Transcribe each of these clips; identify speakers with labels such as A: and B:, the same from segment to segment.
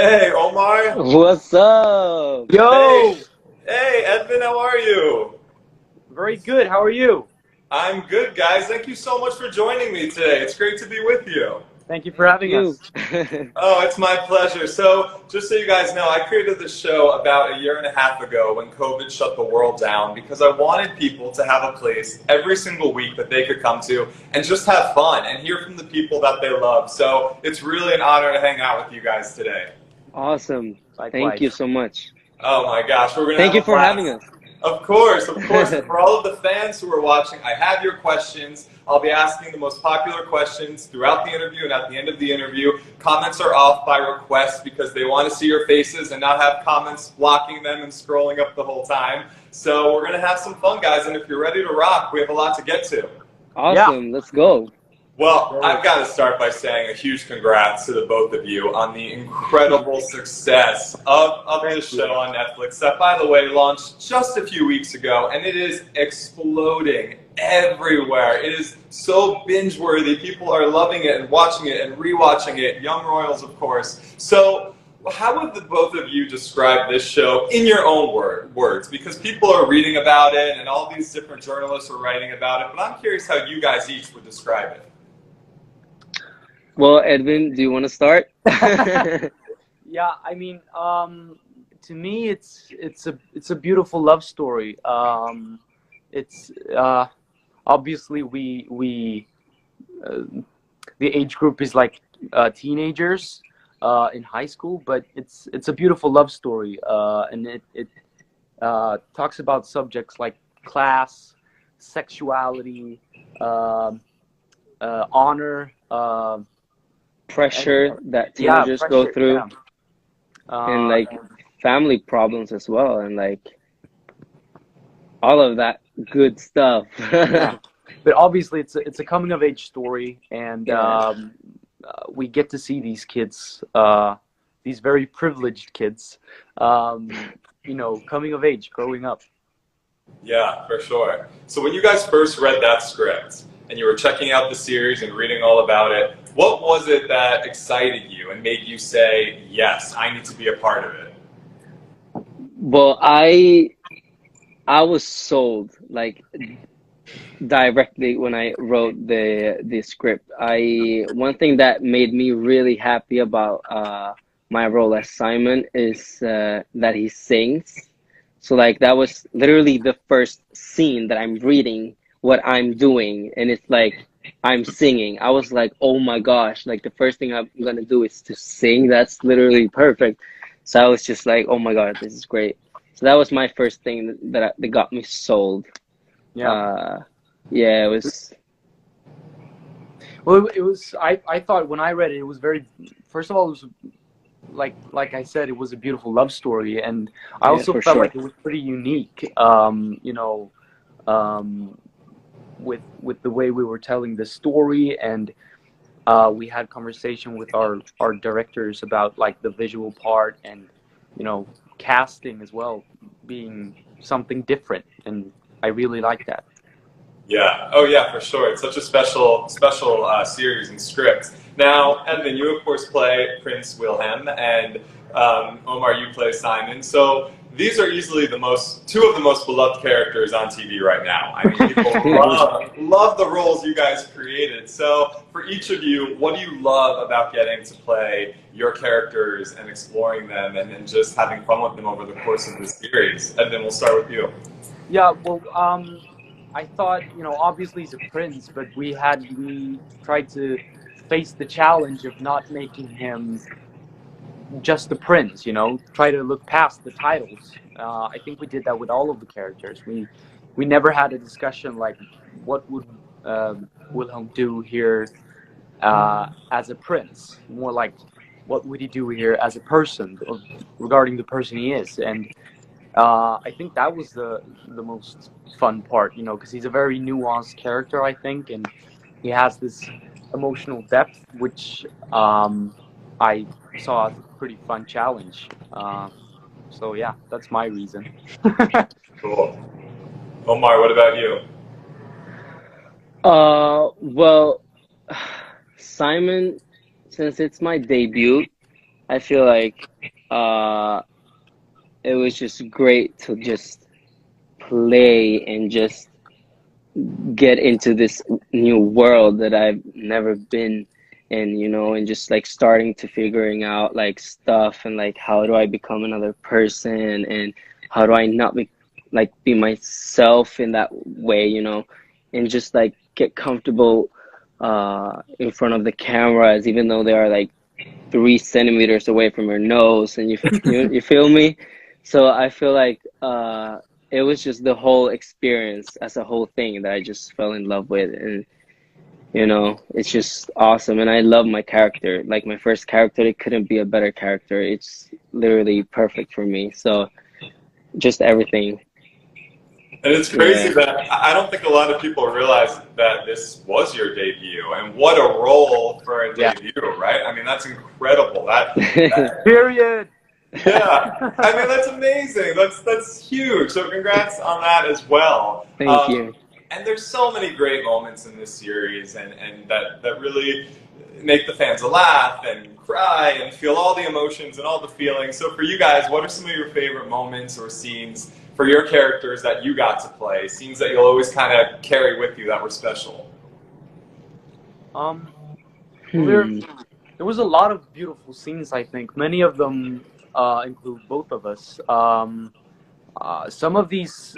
A: Hey, Omar.
B: What's up?
A: Hey,
C: Yo,
A: hey, Edvin, how are you?
C: very good. How are you?
A: I'm good, guys. Thank you so much for joining me today. It's great to be with you.
C: Thank you for having
B: You.
C: us.
A: Oh, it's my pleasure. So, just so you guys know, I created this show about a year and a half ago when COVID shut the world down because I wanted people to have a place every single week that they could come to and just have fun and hear from the people that they love. So, it's really an honor to hang out with you guys today.
B: Awesome. Thank
C: Likewise.
B: you so much.
A: Oh my gosh, we're going to
B: Thank
A: have
B: you
A: a
B: for having
A: blast.
B: us.
A: Of course, of course. And for all of the fans who are watching, I have your questions. I'll be asking the most popular questions throughout the interview and at the end of the interview. Comments are off by request because they want to see your faces and not have comments blocking them and scrolling up the whole time. So we're going to have some fun, guys. And if you're ready to rock, we have a lot to get to.
B: Awesome. Let's go.
A: Well, I've got to start by saying a huge congrats to the both of you on the incredible success of this show on Netflix that, by the way, launched just a few weeks ago, and it is exploding everywhere. It is so binge-worthy. People are loving it and watching it and rewatching it. Young Royals, of course. So how would the both of you describe this show in your own words? Because people are reading about it and all these different journalists are writing about it, but I'm curious how you guys each would describe it.
B: Well, Edvin, do you want to start?
C: Yeah, I mean, to me, it's a beautiful love story. It's obviously the age group is like teenagers in high school, but it's a beautiful love story, and it talks about subjects like class, sexuality, honor.
B: Pressure that teenagers go through,
C: Yeah.
B: and like family problems as well, and like all of that good stuff.
C: Yeah. But obviously, it's a coming of age story, and
B: Yeah.
C: we get to see these kids, these very privileged kids, coming of age, growing up.
A: Yeah, for sure. So when you guys first read that script and you were checking out the series and reading all about it, what was it that excited you and made you say, yes, I need to be a part of it?
B: Well, I was sold like directly when I wrote the script. One thing that made me really happy about my role as Simon is that he sings. So like that was literally the first scene that I'm reading what I'm doing, and it's like I'm singing. I was like, oh my gosh, like the first thing I'm gonna do is to sing. That's literally perfect. So I was just like, oh my God, this is great. So that was my first thing that got me sold.
C: Yeah.
B: Yeah, it was.
C: Well, it was. I thought when I read it, it was very. First of all, it was like I said, it was a beautiful love story, and I
B: Yeah,
C: also
B: for
C: felt
B: sure.
C: like it was pretty unique. With the way we were telling the story, and we had conversation with our directors about like the visual part and casting as well being something different, and I really like that.
A: Yeah. Oh, yeah, for sure. It's such a special series and script. Now, Edvin, you of course play Prince Wilhelm, and Omar, you play Simon. So these are easily two of the most beloved characters on TV right now. I mean, people love the roles you guys created. So for each of you, what do you love about getting to play your characters and exploring them, and then just having fun with them over the course of this series? Edvin, we'll start with you.
C: Yeah, well, I thought, obviously he's a prince, but we tried to face the challenge of not making him just a prince, try to look past the titles. I think we did that with all of the characters. We never had a discussion like, what would Wilhelm do here as a prince? More like, what would he do here as a person, regarding the person he is? And I think that was the most fun part, because he's a very nuanced character, I think, and he has this emotional depth, which I saw as a pretty fun challenge. So yeah, that's my reason.
A: Cool. Omar, what about you?
B: Well, Simon, since it's my debut, I feel like it was just great to just play and just get into this new world that I've never been in, you know, and just like starting to figuring out like stuff and like how do I become another person and how do I not be myself in that way, you know, and just like get comfortable in front of the cameras, even though they are like 3 centimeters away from your nose, and you feel me? So I feel like it was just the whole experience as a whole thing that I just fell in love with, and you know, it's just awesome. And I love my character. Like my first character, it couldn't be a better character. It's literally perfect for me. So just everything.
A: And it's crazy
B: Yeah.
A: that I don't think a lot of people realize that this was your debut, and what a role for a debut, right? I mean, that's incredible.
C: Period.
A: Yeah, I mean, that's amazing. That's huge. So congrats on that as well.
B: Thank you.
A: And there's so many great moments in this series, and that really make the fans laugh and cry and feel all the emotions and all the feelings. So for you guys, what are some of your favorite moments or scenes for your characters that you got to play? Scenes that you'll always kind of carry with you that were special?
C: There was a lot of beautiful scenes, I think. Many of them include both of us. Some of these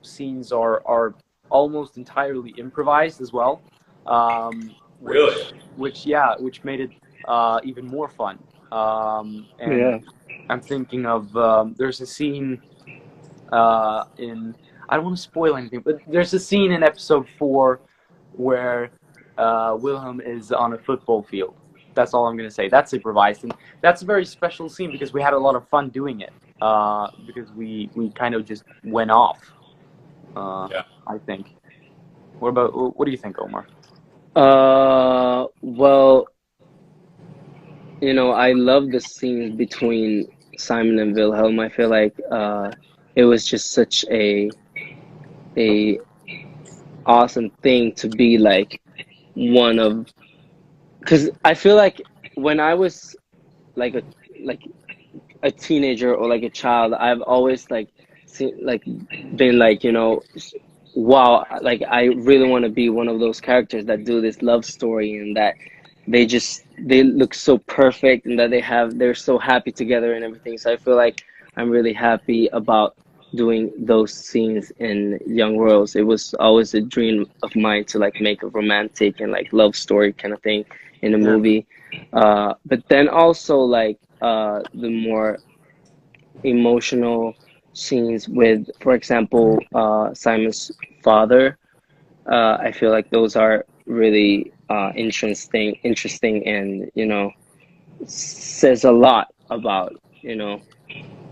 C: scenes are almost entirely improvised as well.
A: Really?
C: Which made it even more fun. And
B: Yeah.
C: I'm thinking of there's a scene in, I don't want to spoil anything, but there's a scene in episode 4 where Wilhelm is on a football field. That's all I'm going to say. That's improvised, and that's a very special scene because we had a lot of fun doing it. Because we kind of just went off.
A: Yeah.
C: I think. What do you think, Omar?
B: Well, you know, I love the scenes between Simon and Wilhelm. I feel like it was just such a awesome thing to be like one of, because I feel like when I was like a teenager or like a child, I've always been like, you know, wow, like I really want to be one of those characters that do this love story and that they look so perfect and that they're so happy together and everything. So I feel like I'm really happy about doing those scenes in Young Royals. It was always a dream of mine to like make a romantic and like love story kind of thing in a movie. But then also like the more emotional scenes with, for example, Simon's father. I feel like those are really interesting, and you know, says a lot about, you know,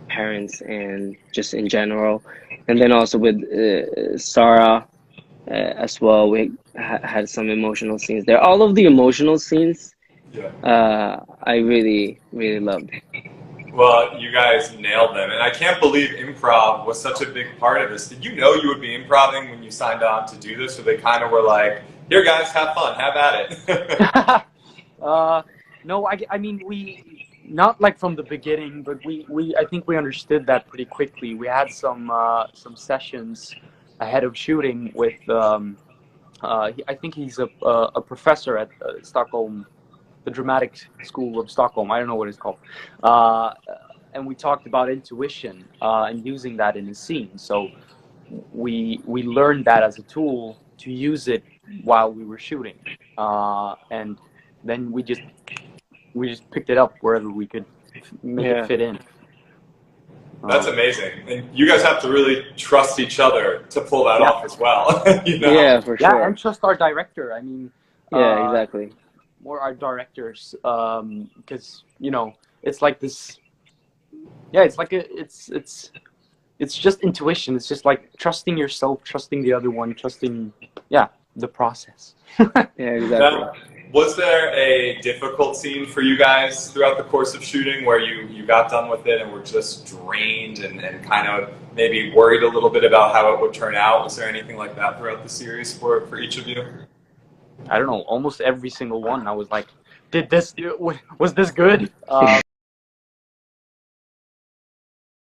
B: parents and just in general. And then also with Sarah as well, we had some emotional scenes there. All of the emotional scenes, I really loved.
A: Well, you guys nailed them, and I can't believe improv was such a big part of this. Did you know you would be improvising when you signed on to do this, or they kind of were like, "Here, guys, have fun, have at it"?
C: No, I mean, we, not like from the beginning, but I think we understood that pretty quickly. We had some sessions ahead of shooting with I think he's a professor at Stockholm, the Dramatic School of Stockholm. I don't know what it's called. And we talked about intuition and using that in a scene. So we learned that as a tool to use it while we were shooting, and then we just picked it up wherever we could make it fit in.
A: That's amazing, and you guys have to really trust each other to pull that off as well. You know?
B: Yeah, for sure.
C: Yeah, and trust our director. I mean,
B: exactly.
C: More our directors, because you know, it's like this. Yeah, it's like it's just intuition. It's just like trusting yourself, trusting the other one, trusting the process.
B: Yeah, exactly.
A: Was there a difficult scene for you guys throughout the course of shooting where you got done with it and were just drained and kind of maybe worried a little bit about how it would turn out? Was there anything like that throughout the series for each of you?
C: I don't know, almost every single one. I was like, Did this was this good?